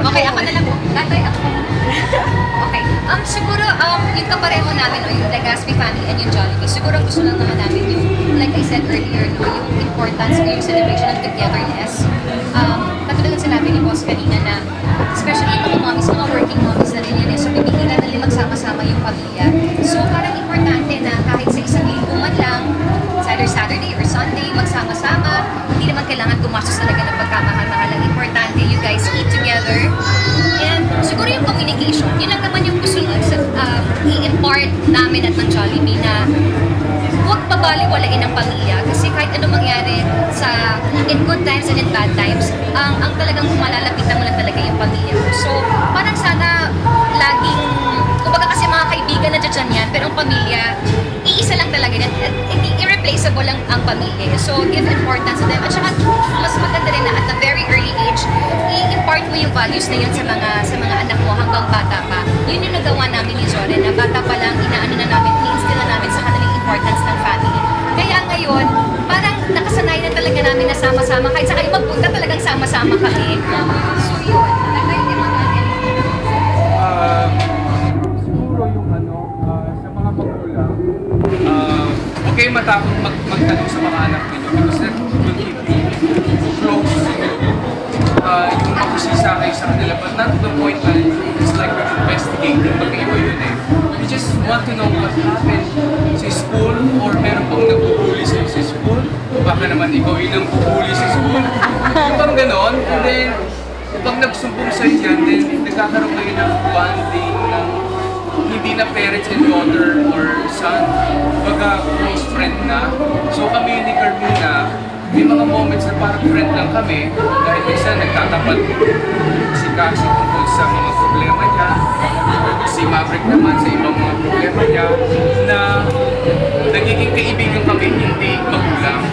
Okay, ako na lang po. Tatay, ako na lang. Okay. Siguro, yung kapareho namin, no, yung Legazpi family and yung Jollibee, siguro gusto lang naman namin yung, like I said earlier, no, yung importance o yung celebration of togetherness. Katulad ng sinabi ni Boss kanina na, especially yung mga mommies, mga working mommies na rin yun, so bibigyan na rin magsama-sama yung pamilya. So parang importante na kahit sa isang linggo man lang, either Saturday or Sunday, magsama-sama, hindi naman kailangan gumastos talaga ng pagkamahal-mahal. Ang importante, you guys eat together. And siguro yung communication, yun lang naman yung gusto i-impart namin at ng Jollibee na huwag pabaliwalain ang pamilya. Kasi kahit ano mangyari sa in good times and in bad times, ang talagang malalapitan mo lang talaga yung pamilya mo. So, parang sana laging, kumbaga kasi mga kaibigan na dyan yan, pero ang pamilya, iisa lang talaga yan. Irreplaceable lang ang pamilya. So, give importance to them. At saka, mas maganda rin na at a very early age, i-impart mo yung values na yun sa mga anak mo hanggang bata pa. Yun yung nagawa namin ni Zoren, na bata pa lang, inaano na namin, i-instill na namin sa kanilang importance ng family. Kaya ngayon, parang nakasanay na talaga namin na sama-sama. Kahit sa kayo magpunta, talagang sama-sama kami. So, yun. Siguro yung sa mga magulang, okay matakot magtanong sa mga anak ninyo because that will keep you close. Yung makusisa kayo sa kanila, but not to the point na it's like you're investigating, magkaiba yun eh. You just want to know what happened sa school or meron pang nagbubuli sa school, baka naman ikaw yun ang bubuli sa school. Yung pang ganon, and then pag nagsumbong sa inyo, then nagkakaroon kayo ng bonding ng hindi na parents and daughter or son, baga close friend na. So kami ni Carmina, may mga moments na parang friend lang kami dahil minsan nagtatapat si Cassie tungkol sa mga problema niya, si Maverick naman sa ibang mga problema niya, na nagiging kaibigan kami, hindi magulang.